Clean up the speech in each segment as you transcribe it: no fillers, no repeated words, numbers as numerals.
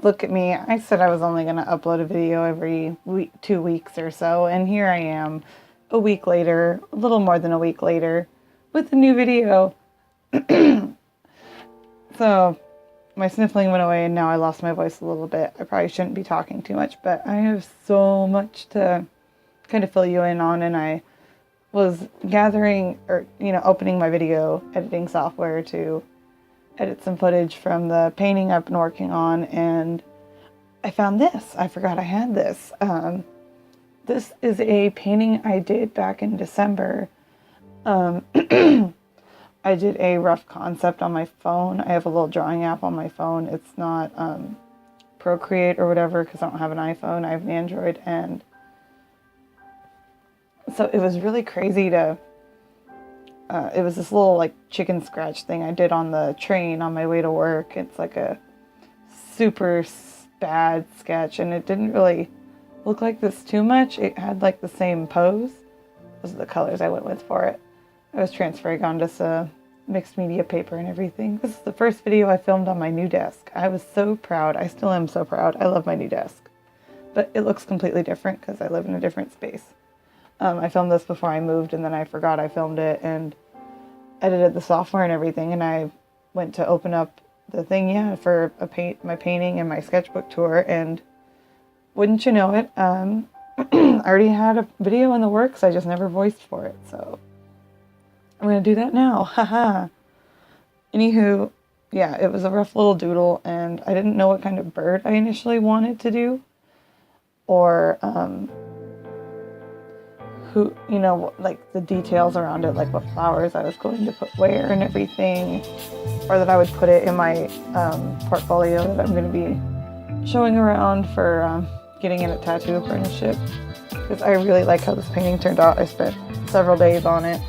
look at me. I said I was only going to upload a video every week, 2 weeks or so, and here I am a week later, a little more than a week later, with a new video. So my sniffling went away and now I lost my voice a little bit. I probably shouldn't be talking too much, but I have so much to kind of fill you in on, and I was gathering, or opening my video editing software to edit some footage from the painting I've been working on, and I found this. I forgot I had this. This is a painting I did back in December. I did a rough concept on my phone. I have a little drawing app on my phone. It's not Procreate or whatever, because I don't have an iPhone. I have an Android, and so it was really crazy to... it was this little like chicken scratch thing I did on the train on my way to work. It's like a super bad sketch, and it didn't really look like this too much. It had like the same pose. Those are the colors I went with for it. I was transferring onto some mixed media paper and everything. This is the first video I filmed on my new desk. I was so proud. I still am so proud. I love my new desk. But it looks completely different because I live in a different space. I filmed this before I moved, and then I forgot I filmed it and edited the software and everything, and I went to open up the thing, for my painting and my sketchbook tour, and wouldn't you know it, I already had a video in the works. I just never voiced for it, so I'm gonna do that now. Haha. Anywho, yeah, it was a rough little doodle, and I didn't know what kind of bird I initially wanted to do, or who, like the details around it, like what flowers I was going to put where and everything, or that I would put it in my portfolio that I'm going to be showing around for getting in a tattoo apprenticeship, because I really like how this painting turned out. I spent several days on it.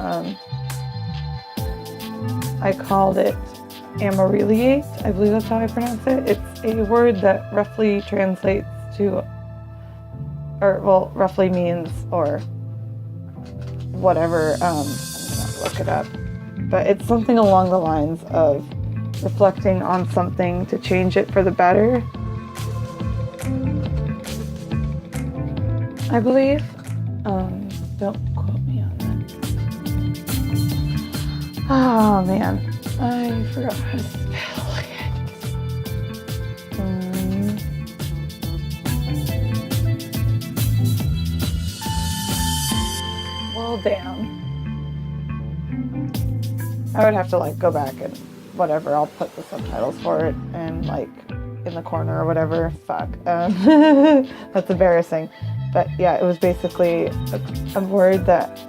I called it Ameliorate. I believe that's how I pronounce it. It's a word that roughly translates to, roughly means, or whatever, I'm gonna look it up, but it's something along the lines of reflecting on something to change it for the better, I believe. Don't quote me on that. Oh man, I forgot how to spell it. Well, damn. I would have to go back and whatever. I'll put the subtitles for it and in the corner or whatever. Fuck. That's embarrassing. But yeah, it was basically a word that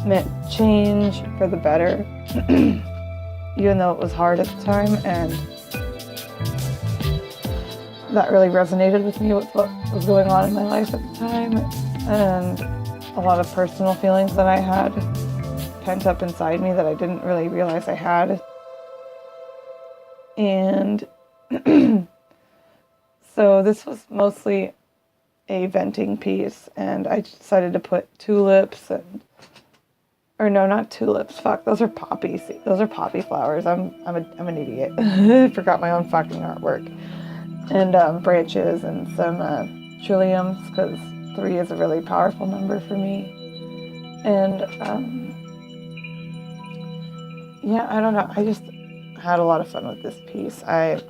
meant change for the better, even though it was hard at the time, and that really resonated with me with what was going on in my life at the time, and a lot of personal feelings that I had pent up inside me that I didn't really realize I had. And so this was mostly a venting piece, and I decided to put tulips or no, not tulips. Fuck, those are poppies. Those are poppy flowers. I'm an idiot. I forgot my own fucking artwork. And branches and some trilliums, because 3 is a really powerful number for me. And yeah, I don't know. I just had a lot of fun with this piece. I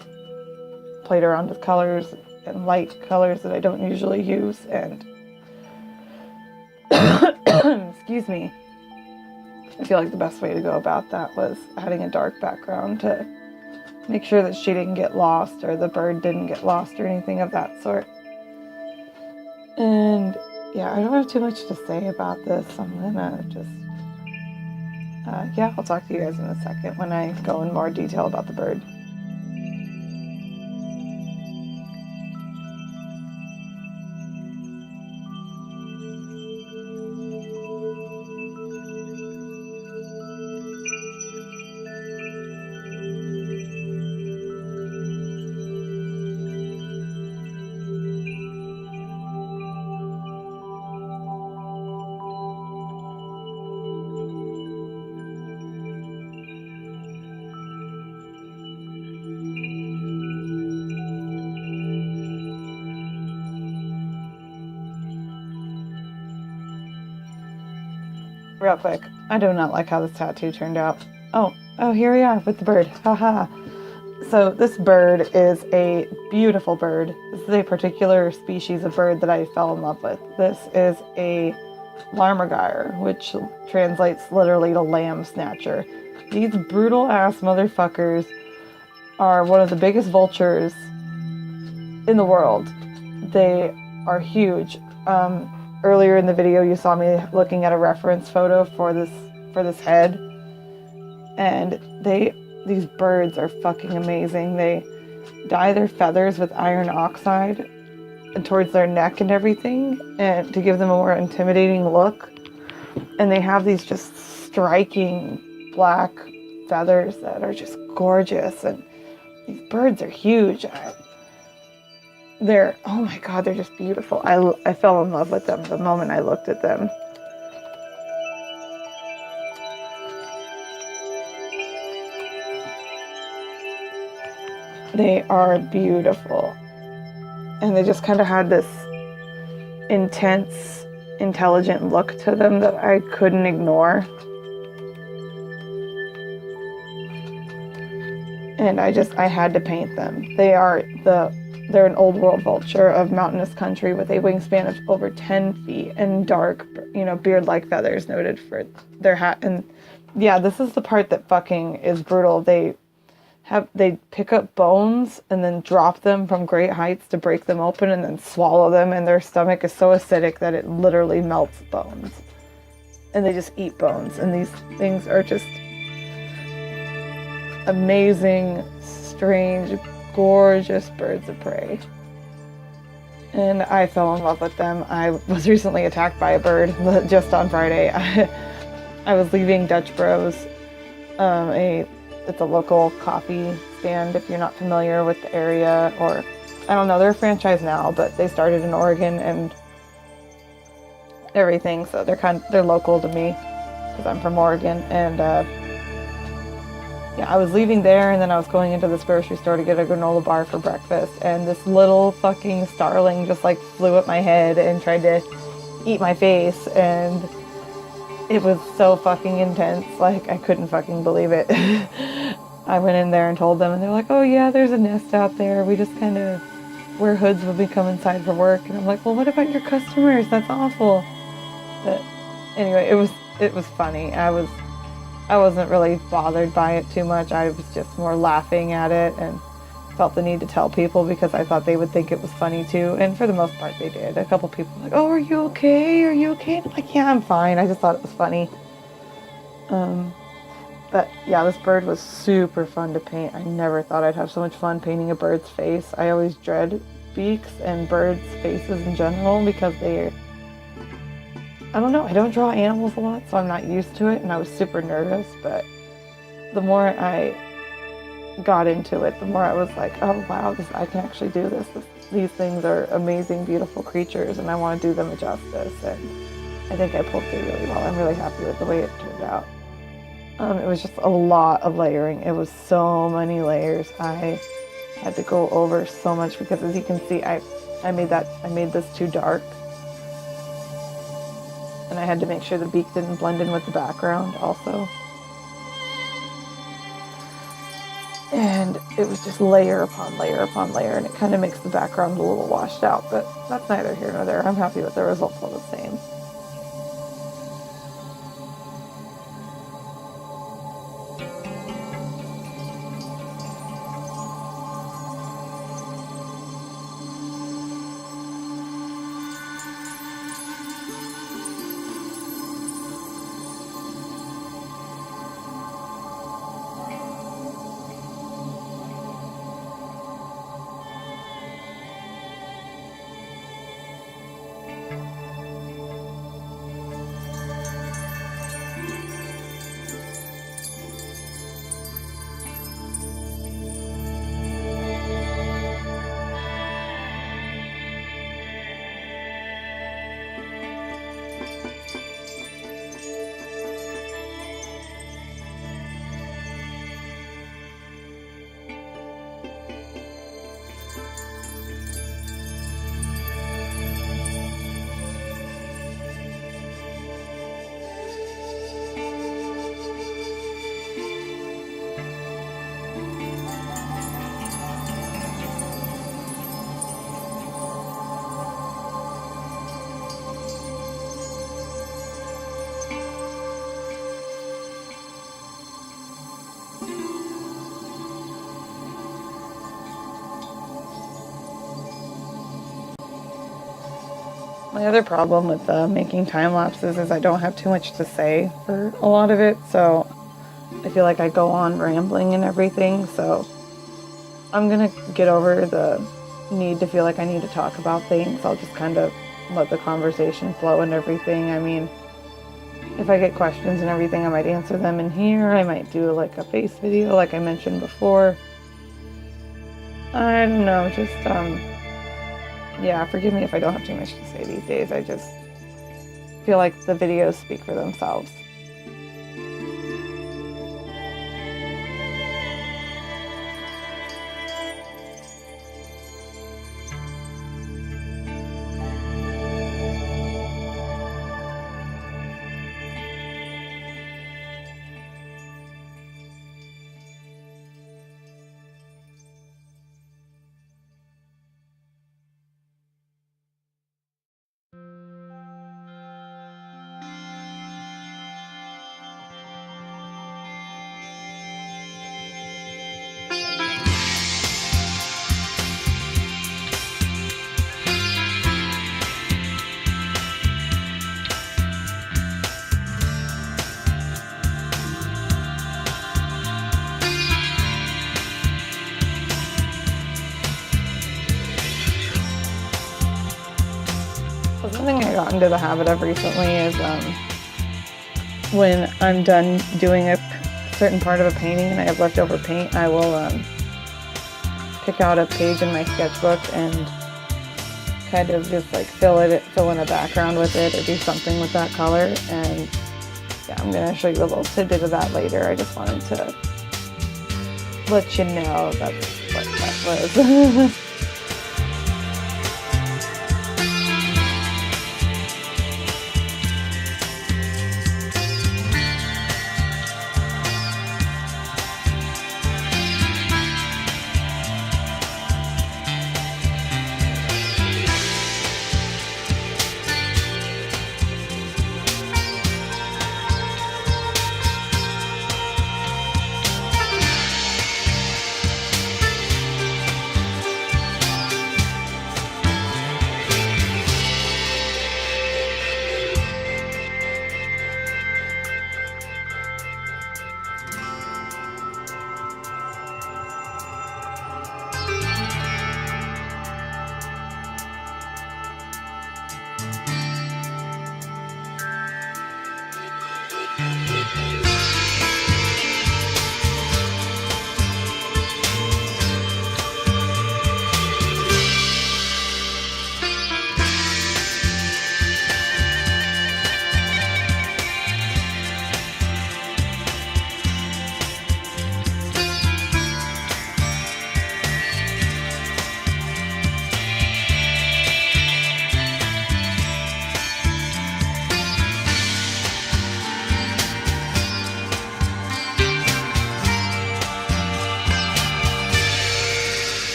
played around with colors and light colors that I don't usually use, and excuse me. I feel like the best way to go about that was adding a dark background to make sure that she didn't get lost, or the bird didn't get lost, or anything of that sort. And yeah, I don't have too much to say about this. I'm gonna just I'll talk to you guys in a second when I go in more detail about the bird. real quick. I do not like how this tattoo turned out. Oh, here we are with the bird. Haha. So this bird is a beautiful bird. This is a particular species of bird that I fell in love with. This is a Larmagire, which translates literally to lamb snatcher. These brutal ass motherfuckers are one of the biggest vultures in the world. They are huge. Earlier in the video, you saw me looking at a reference photo for this head, and these birds are fucking amazing. They dye their feathers with iron oxide and towards their neck and everything, and to give them a more intimidating look. And they have these just striking black feathers that are just gorgeous. And these birds are huge. Oh my God, they're just beautiful. I fell in love with them the moment I looked at them. They are beautiful. And they just kind of had this intense, intelligent look to them that I couldn't ignore. And I had to paint them. They're an old world vulture of mountainous country with a wingspan of over 10 feet and dark, beard-like feathers noted for their hat. And yeah, this is the part that fucking is brutal. They pick up bones and then drop them from great heights to break them open and then swallow them, and their stomach is so acidic that it literally melts bones. And they just eat bones, and these things are just amazing, strange, gorgeous birds of prey. And I fell in love with them. I was recently attacked by a bird just on Friday. I was leaving Dutch Bros, it's a local coffee stand if you're not familiar with the area, or I don't know, they're a franchise now, but they started in Oregon and everything, so they're local to me because I'm from Oregon. And yeah, I was leaving there, and then I was going into this grocery store to get a granola bar for breakfast, and this little fucking starling just like flew at my head and tried to eat my face, and it was so fucking intense. Like, I couldn't fucking believe it. I went in there and told them, and they're like, oh yeah, there's a nest out there. We just kind of wear hoods when we come inside for work. And I'm like, well, what about your customers? That's awful. But anyway, it was funny. I wasn't really bothered by it too much. I was just more laughing at it and felt the need to tell people because I thought they would think it was funny too. And for the most part, they did. A couple people were like, oh, are you okay? Are you okay? And I'm like, yeah, I'm fine. I just thought it was funny. But yeah, this bird was super fun to paint. I never thought I'd have so much fun painting a bird's face. I always dread beaks and birds' faces in general because I don't know, I don't draw animals a lot, so I'm not used to it, and I was super nervous. But the more I got into it, the more I was like, oh wow, I can actually do this. These things are amazing, beautiful creatures, and I want to do them a justice. And I think I pulled through really well. I'm really happy with the way it turned out. It was just a lot of layering. It was so many layers. I had to go over so much because, as you can see, I made this too dark. And I had to make sure the beak didn't blend in with the background also. And it was just layer upon layer upon layer, and it kind of makes the background a little washed out, but that's neither here nor there. I'm happy with the results all the same. My other problem with making time lapses is I don't have too much to say for a lot of it, so I feel like I go on rambling and everything, so I'm gonna get over the need to feel like I need to talk about things. I'll just kind of let the conversation flow and everything. I mean, if I get questions and everything, I might answer them in here. I might do like a face video like I mentioned before. I don't know, just, yeah, forgive me if I don't have too much to say these days. I just feel like the videos speak for themselves. So something I got into the habit of recently is when I'm done doing a certain part of a painting and I have leftover paint, I will pick out a page in my sketchbook and kind of just like fill in a background with it or do something with that color. And yeah, I'm gonna show you a little tidbit of that later. I just wanted to let you know that's what that was.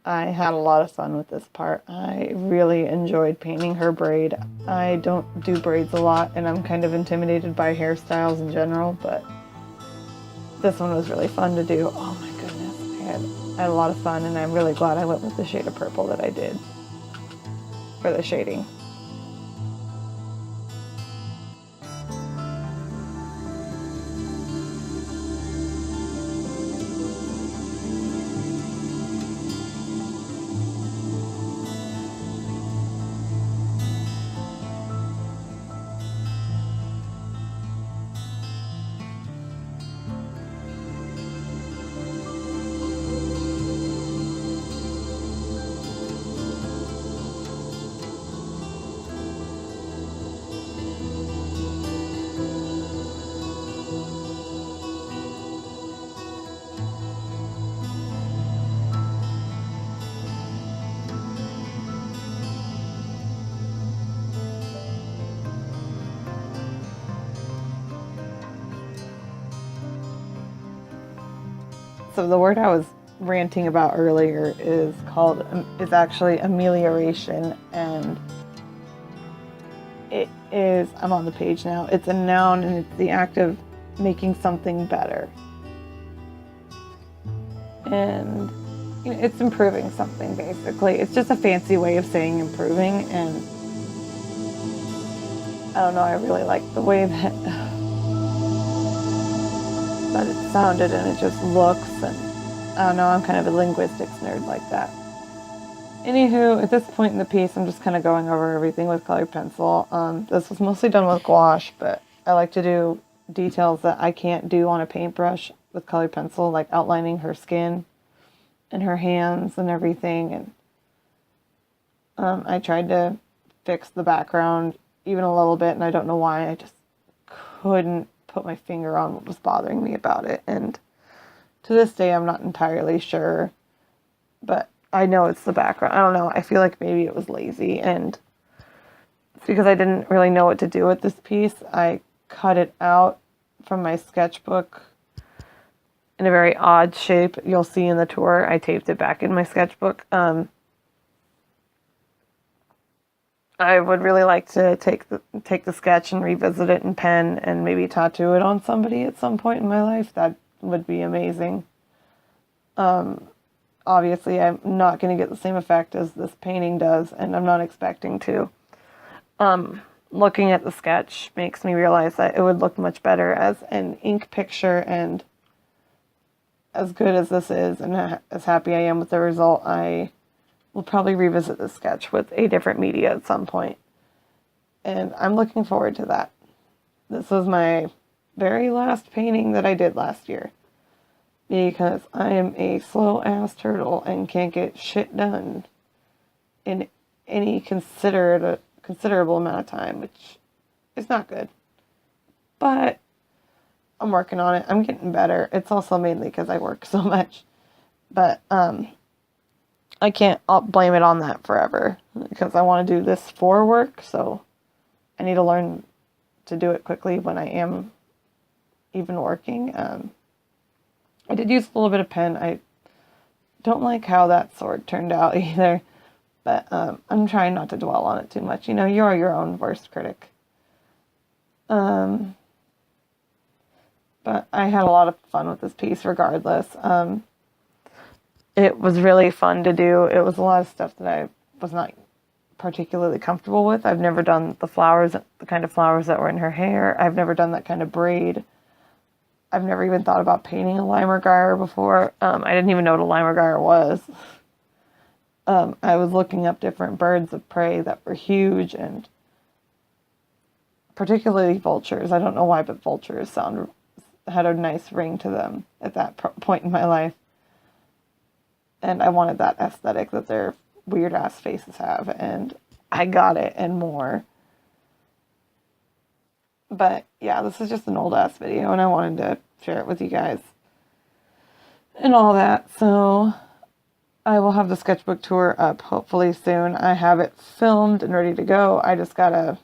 I had a lot of fun with this part. I really enjoyed painting her braid. I don't do braids a lot and I'm kind of intimidated by hairstyles in general, but this one was really fun to do. Oh my goodness, I had a lot of fun and I'm really glad I went with the shade of purple that I did for the shading. So the word I was ranting about earlier is actually amelioration, and it is, I'm on the page now, it's a noun, and it's the act of making something better. And it's improving something, basically. It's just a fancy way of saying improving, and I don't know, I really like the way that it sounded, and it just looks, and I don't know, I'm kind of a linguistics nerd like that. Anywho, at this point in the piece, I'm just kind of going over everything with colored pencil. This was mostly done with gouache, but I like to do details that I can't do on a paintbrush with colored pencil, like outlining her skin and her hands and everything. And I tried to fix the background even a little bit, and I don't know why. I just couldn't put my finger on what was bothering me about it. And to this day, I'm not entirely sure, but I know it's the background. I don't know. I feel like maybe it was lazy, and it's because I didn't really know what to do with this piece. I cut it out from my sketchbook in a very odd shape. You'll see in the tour, I taped it back in my sketchbook. I would really like to take the sketch and revisit it in pen and maybe tattoo it on somebody at some point in my life. That would be amazing. Obviously, I'm not going to get the same effect as this painting does, and I'm not expecting to. Looking at the sketch makes me realize that it would look much better as an ink picture, and as good as this is, and as happy I am with the result, I will probably revisit the sketch with a different media at some point. And I'm looking forward to that. This was my very last painting that I did last year, because I am a slow-ass turtle and can't get shit done in any considerable amount of time, which is not good. But I'm working on it. I'm getting better. It's also mainly because I work so much. But I can't blame it on that forever, because I want to do this for work, so I need to learn to do it quickly when I am even working. I did use a little bit of pen. I don't like how that sword turned out either, but I'm trying not to dwell on it too much. You know, you're your own worst critic. But I had a lot of fun with this piece regardless. It was really fun to do. It was a lot of stuff that I was not particularly comfortable with. I've never done the flowers, the kind of flowers that were in her hair. I've never done that kind of braid. I've never even thought about painting a Limergyre before. I didn't even know what a Limergyre was. I was looking up different birds of prey that were huge, and particularly vultures. I don't know why, but vultures had a nice ring to them at that point in my life. And I wanted that aesthetic that their weird-ass faces have, and I got it and more. But yeah, this is just an old-ass video, and I wanted to share it with you guys and all that. So I will have the sketchbook tour up hopefully soon. I have it filmed and ready to go. I just gotta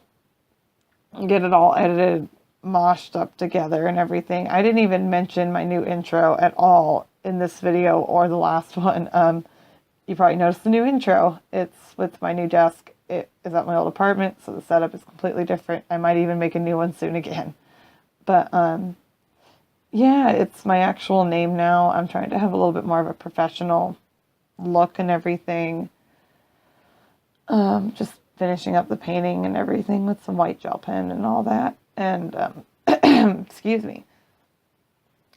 get it all edited, moshed up together and everything. I didn't even mention my new intro at all in this video or the last one. You probably noticed the new intro. It's with my new desk. It is at my old apartment, so the setup is completely different. I might even make a new one soon again. But yeah, it's my actual name now. I'm trying to have a little bit more of a professional look and everything. Just finishing up the painting and everything with some white gel pen and all that. And excuse me,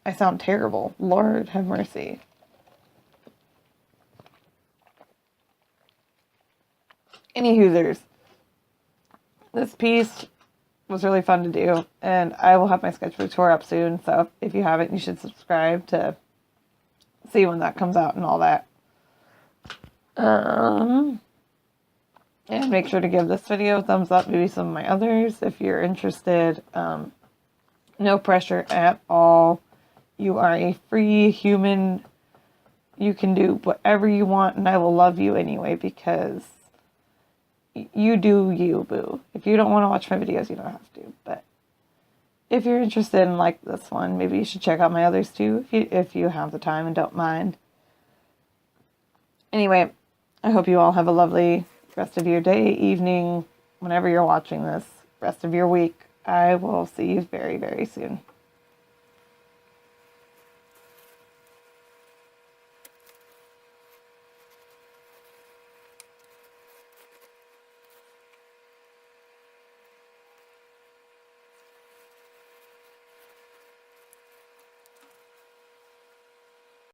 I sound terrible. Lord have mercy. Any hoosers. This piece was really fun to do, and I will have my sketchbook tour up soon, so if you haven't, you should subscribe to see when that comes out and all that. And make sure to give this video a thumbs up, maybe some of my others if you're interested. No pressure at all. You are a free human. You can do whatever you want, and I will love you anyway, because you do you, boo. If you don't want to watch my videos, you don't have to. But if you're interested in like this one, maybe you should check out my others too, if you have the time and don't mind. Anyway, I hope you all have a lovely rest of your day, evening, whenever you're watching this, rest of your week. I will see you very, very soon.